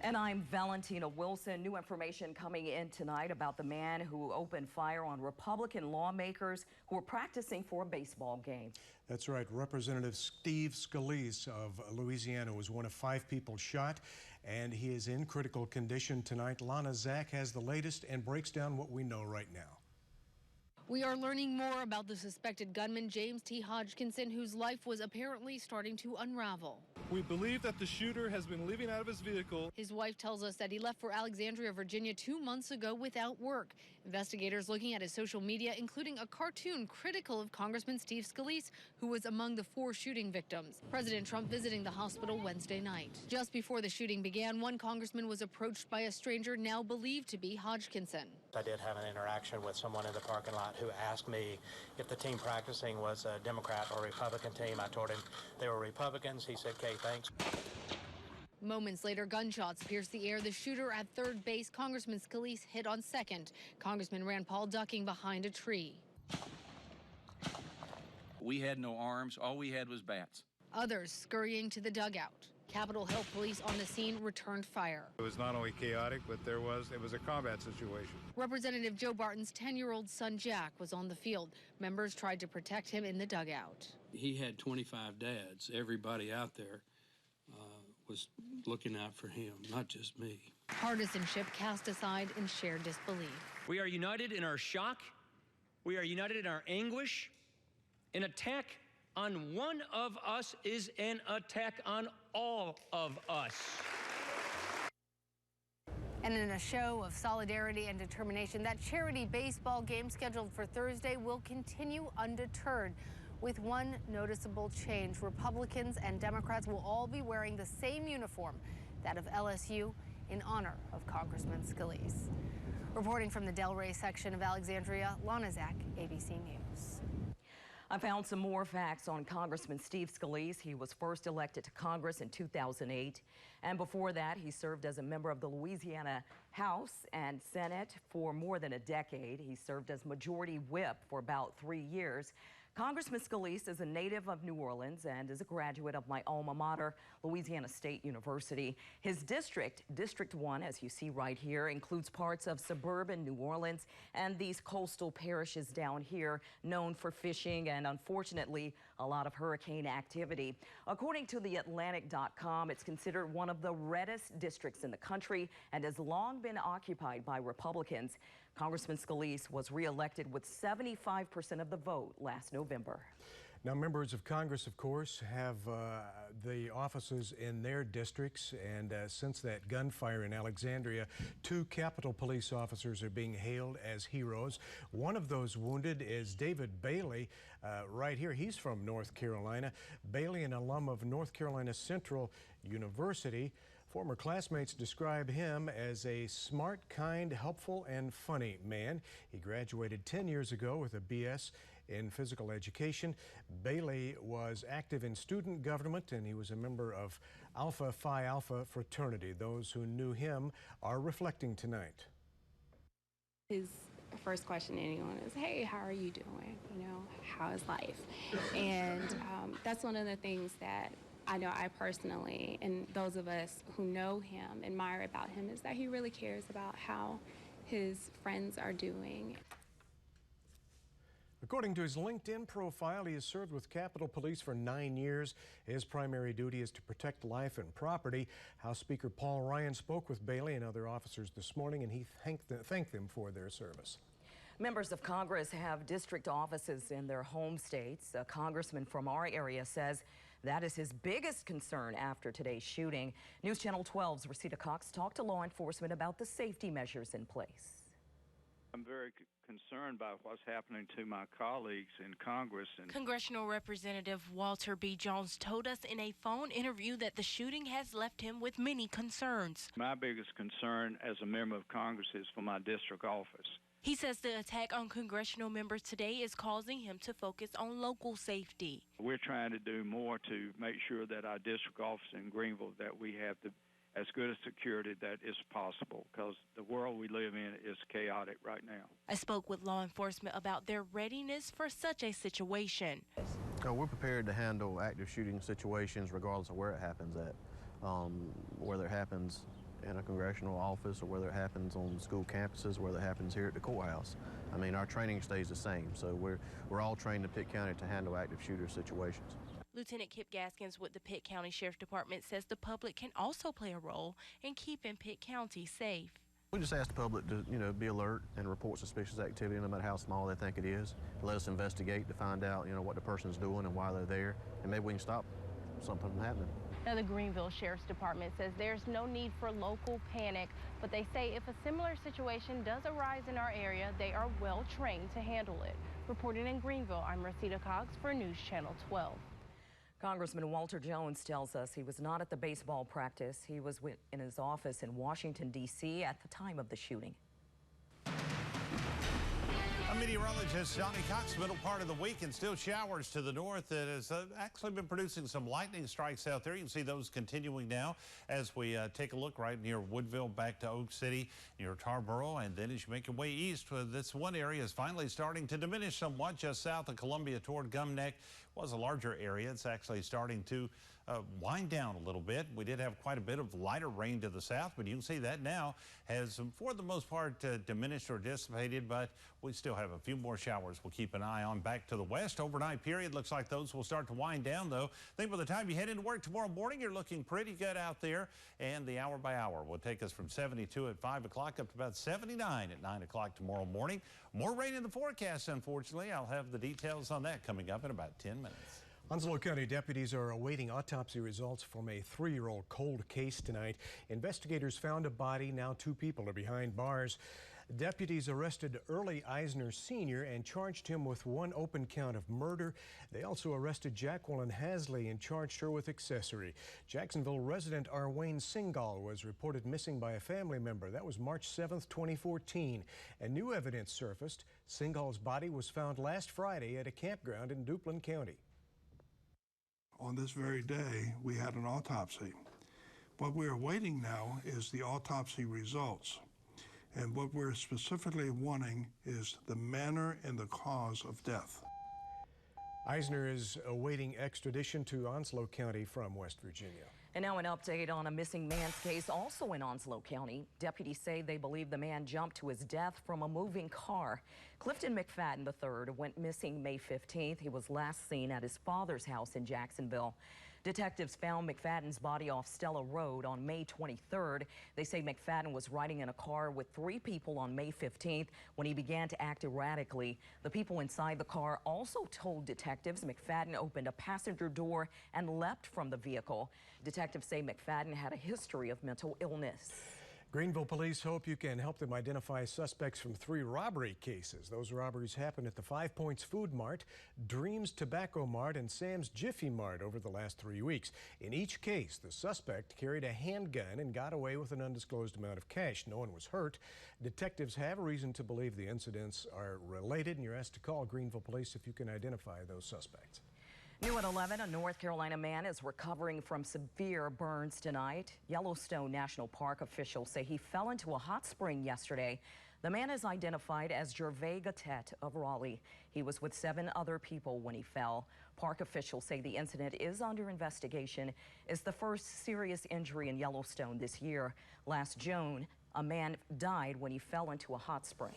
And I'm Valentina Wilson. New information coming in tonight about the man who opened fire on Republican lawmakers who were practicing for a baseball game. That's right. Representative Steve Scalise of Louisiana was one of 5 people shot, and he is in critical condition tonight. Lana Zach has the latest and breaks down what we know right now. We are learning more about the suspected gunman, James T. Hodgkinson, whose life was apparently starting to unravel. We believe that the shooter has been living out of his vehicle. His wife tells us that he left for Alexandria, Virginia 2 months ago without work. Investigators looking at his social media, including a cartoon critical of Congressman Steve Scalise, who was among the 4 shooting victims. President Trump visiting the hospital Wednesday night. Just before the shooting began, one congressman was approached by a stranger now believed to be Hodgkinson. I did have an interaction with someone in the parking lot who asked me if the team practicing was a Democrat or Republican team. I told him they were Republicans. He said, "Okay, thanks." Moments later, gunshots pierced the air. The shooter at third base, Congressman Scalise, hit on second. Congressman Rand Paul ducking behind a tree. We had no arms. All we had was bats. Others scurrying to the dugout. Capitol Hill police on the scene returned fire. It was not only chaotic, but it was a combat situation. Representative Joe Barton's 10-year-old son Jack was on the field. Members tried to protect him in the dugout. He had 25 dads. Everybody out there was looking out for him, not just me. Partisanship cast aside in shared disbelief. We are united in our shock. We are united in our anguish. An attack on one of us is an attack on all of us. And in a show of solidarity and determination, that charity baseball game scheduled for Thursday will continue undeterred. With one noticeable change, Republicans and Democrats will all be wearing the same uniform, that of LSU, in honor of Congressman Scalise. Reporting from the Delray section of Alexandria, Lana Zach, ABC News. I found some more facts on Congressman Steve Scalise. He was first elected to Congress in 2008, and before that, he served as a member of the Louisiana House and Senate for more than a decade. He served as Majority Whip for about 3 years. Congressman Scalise is a native of New Orleans and is a graduate of my alma mater, Louisiana State University. His district, District 1, as you see right here, includes parts of suburban New Orleans and these coastal parishes down here known for fishing and, unfortunately, a lot of hurricane activity. According to theatlantic.com, it's considered one of the reddest districts in the country and has long been occupied by Republicans. Congressman Scalise was reelected with 75% of the vote last November. Now, members of Congress, of course, have the offices in their districts, and since that gunfire in Alexandria, 2 Capitol Police officers are being hailed as heroes. One of those wounded is David Bailey, right here. He's from North Carolina. Bailey, an alum of North Carolina Central University. Former classmates describe him as a smart, kind, helpful, and funny man. He graduated 10 years ago with a BS in physical education. Bailey was active in student government, and he was a member of Alpha Phi Alpha fraternity. Those who knew him are reflecting tonight. His first question to anyone is, "Hey, how are you doing? You know, how is life?" And that's one of the things that I know I personally, and those of us who know him, admire about him, is that he really cares about how his friends are doing. According to his LinkedIn profile, he has served with Capitol Police for 9 years. His primary duty is to protect life and property. House Speaker Paul Ryan spoke with Bailey and other officers this morning, and he thanked them for their service. Members of Congress have district offices in their home states. A congressman from our area says that is his biggest concern after today's shooting. News Channel 12's Rosita Cox talked to law enforcement about the safety measures in place. I'm very concerned by what's happening to my colleagues in Congress. Congressional Representative Walter B. Jones told us in a phone interview that the shooting has left him with many concerns. My biggest concern as a member of Congress is for my district office. He says the attack on congressional members today is causing him to focus on local safety. We're trying to do more to make sure that our district office in Greenville, that we have as good a security that is possible, because the world we live in is chaotic right now. I spoke with law enforcement about their readiness for such a situation. We're prepared to handle active shooting situations regardless of where it happens at. Whether it happens in a congressional office or whether it happens on school campuses, whether it happens here at the courthouse. I mean, our training stays the same, so we're all trained in Pitt County to handle active shooter situations. Lieutenant Kip Gaskins with the Pitt County Sheriff's Department says the public can also play a role in keeping Pitt County safe. We just ask the public to, be alert and report suspicious activity, no matter how small they think it is. Let us investigate to find out, what the person's doing and why they're there, and maybe we can stop something from happening. Now, the Greenville Sheriff's Department says there's no need for local panic, but they say if a similar situation does arise in our area, they are well trained to handle it. Reporting in Greenville, I'm Rosita Cox for News Channel 12. Congressman Walter Jones tells us he was not at the baseball practice. He was in his office in Washington, D.C. at the time of the shooting. I'm meteorologist Johnny Cox. Middle part of the week and still showers to the north that has actually been producing some lightning strikes out there. You can see those continuing now as we take a look right near Woodville back to Oak City, near Tarboro, and then as you make your way east, this one area is finally starting to diminish somewhat just south of Columbia toward Gum Neck. It was a larger area. It's actually starting to wind down a little bit. We did have quite a bit of lighter rain to the south, but you can see that now has, for the most part, diminished or dissipated, but we still have a few more showers we'll keep an eye on. Back to the west, overnight period, looks like those will start to wind down, though. I think by the time you head into work tomorrow morning, you're looking pretty good out there, and the hour by hour will take us from 72 at 5 o'clock up to about 79 at 9 o'clock tomorrow morning. More rain in the forecast, unfortunately. I'll have the details on that coming up in about 10 minutes. Onslow County deputies are awaiting autopsy results from a 3-year-old cold case tonight. Investigators found a body. Now 2 people are behind bars. Deputies arrested Early Eisner Sr. and charged him with 1 open count of murder. They also arrested Jacqueline Hasley and charged her with accessory. Jacksonville resident Arwayne Singal was reported missing by a family member. That was March 7th, 2014. And new evidence surfaced. Singal's body was found last Friday at a campground in Duplin County. On this very day, we had an autopsy. What we're awaiting now is the autopsy results. And what we're specifically wanting is the manner and the cause of death. Eisner is awaiting extradition to Onslow County from West Virginia. And now an update on a missing man's case also in Onslow County. Deputies say they believe the man jumped to his death from a moving car. Clifton McFadden III went missing May 15th. He was last seen at his father's house in Jacksonville. Detectives found McFadden's body off Stella Road on May 23rd. They say McFadden was riding in a car with 3 people on May 15th when he began to act erratically. The people inside the car also told detectives McFadden opened a passenger door and leapt from the vehicle. Detectives say McFadden had a history of mental illness. Greenville police hope you can help them identify suspects from 3 robbery cases. Those robberies happened at the 5 Points Food Mart, Dreams Tobacco Mart, and Sam's Jiffy Mart over the last 3 weeks. In each case, the suspect carried a handgun and got away with an undisclosed amount of cash. No one was hurt. Detectives have reason to believe the incidents are related, and you're asked to call Greenville police if you can identify those suspects. New at 11, a North Carolina man is recovering from severe burns tonight. Yellowstone National Park officials say he fell into a hot spring yesterday. The man is identified as Gervais Gattet of Raleigh. He was with 7 other people when he fell. Park officials say the incident is under investigation. It's the first serious injury in Yellowstone this year. Last June, a man died when he fell into a hot spring.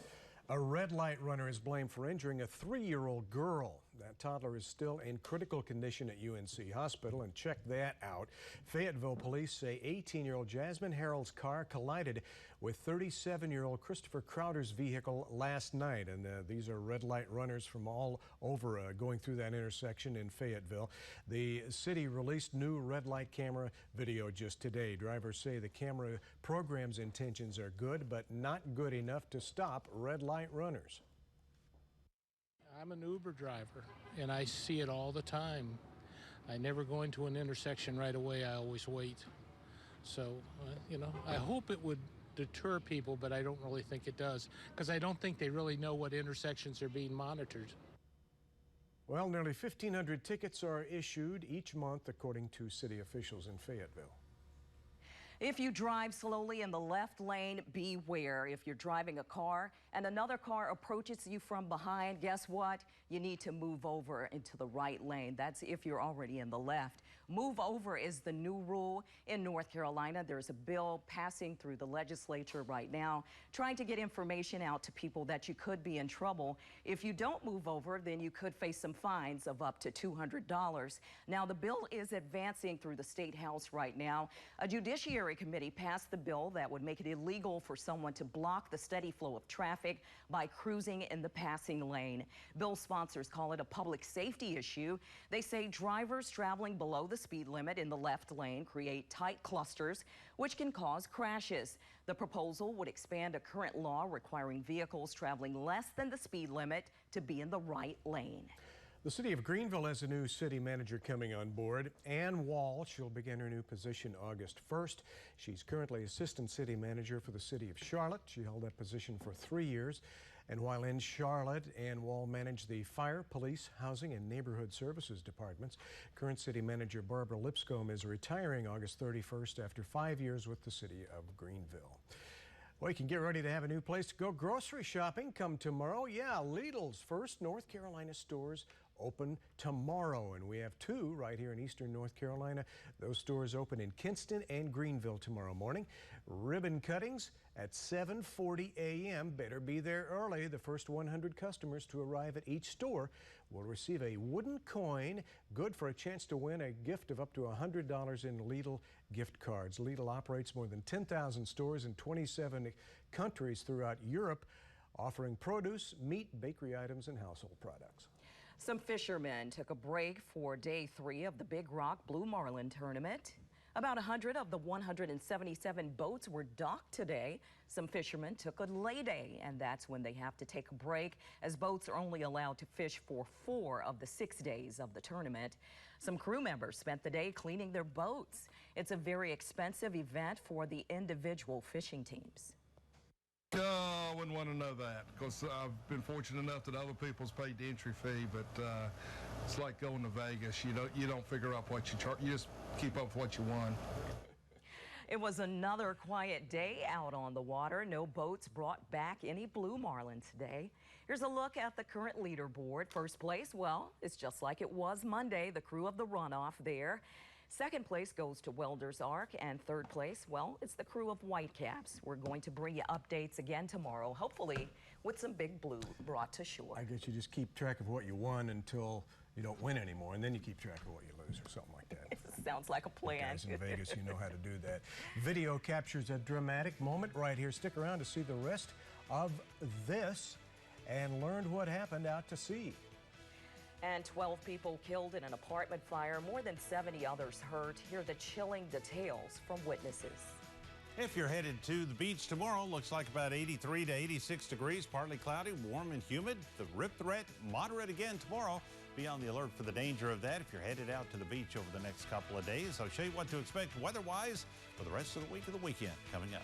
A red light runner is blamed for injuring a 3-year-old girl. That toddler is still in critical condition at UNC Hospital, and check that out. Fayetteville police say 18-year-old Jazzmin Harold's car collided with 37-year-old Christopher Crowder's vehicle last night. And these are red light runners from all over going through that intersection in Fayetteville. The city released new red light camera video just today. Drivers say the camera program's intentions are good, but not good enough to stop red light runners. I'm an Uber driver, and I see it all the time. I never go into an intersection right away. I always wait. So, I hope it would deter people, but I don't really think it does, because I don't think they really know what intersections are being monitored. Well, nearly 1,500 tickets are issued each month, according to city officials in Fayetteville. If you drive slowly in the left lane, beware. If you're driving a car and another car approaches you from behind, guess what? You need to move over into the right lane. That's if you're already in the left. Move over is the new rule in North Carolina. There's a bill passing through the legislature right now, trying to get information out to people that you could be in trouble. If you don't move over, then you could face some fines of up to $200. Now, the bill is advancing through the State House right now. A Judiciary Committee passed the bill that would make it illegal for someone to block the steady flow of traffic by cruising in the passing lane. Bill sponsors call it a public safety issue. They say drivers traveling below the speed limit in the left lane create tight clusters, which can cause crashes. The proposal would expand a current law requiring vehicles traveling less than the speed limit to be in the right lane. The city of Greenville has a new city manager coming on board. Ann Wall, she'll begin her new position August 1st. She's currently assistant city manager for the city of Charlotte. She held that position for 3 years. And while in Charlotte, Ann Wall managed the fire, police, housing, and neighborhood services departments. Current city manager Barbara Lipscomb is retiring August 31st after 5 years with the city of Greenville. Well, you can get ready to have a new place to go grocery shopping come tomorrow. Yeah, Lidl's first North Carolina stores open tomorrow, and we have 2 right here in eastern North Carolina. Those stores open in Kinston and Greenville tomorrow morning. Ribbon cuttings at 7:40 a.m. Better be there early. The first 100 customers to arrive at each store will receive a wooden coin, good for a chance to win a gift of up to $100 in Lidl gift cards. Lidl operates more than 10,000 stores in 27 countries throughout Europe, offering produce, meat, bakery items, and household products. Some fishermen took a break for day 3 of the Big Rock Blue Marlin tournament. About 100 of the 177 boats were docked today. Some fishermen took a lay day, and that's when they have to take a break, as boats are only allowed to fish for 4 of the 6 days of the tournament. Some crew members spent the day cleaning their boats. It's a very expensive event for the individual fishing teams. I wouldn't want to know that, because I've been fortunate enough that other people's paid the entry fee, but it's like going to Vegas. You don't figure out what you charge. You just keep up with what you won. It was another quiet day out on the water. No boats brought back any blue marlin today. Here's a look at the current leaderboard. First place, well, it's just like it was Monday, the crew of the runoff there. Second place goes to Welder's Ark, and third place, well, it's the crew of Whitecaps. We're going to bring you updates again tomorrow, hopefully with some big blue brought to shore. I guess you just keep track of what you won until you don't win anymore, and then you keep track of what you lose or something like that. Sounds like a plan. Guys in Vegas, you know how to do that. Video captures a dramatic moment right here. Stick around to see the rest of this and learn what happened out to sea. And 12 people killed in an apartment fire, more than 70 others hurt. Hear the chilling details from witnesses. If you're headed to the beach tomorrow, looks like about 83 to 86 degrees, partly cloudy, warm and humid. The rip threat, moderate again tomorrow. Be on the alert for the danger of that if you're headed out to the beach over the next couple of days. I'll show you what to expect weather-wise for the rest of the week of the weekend coming up.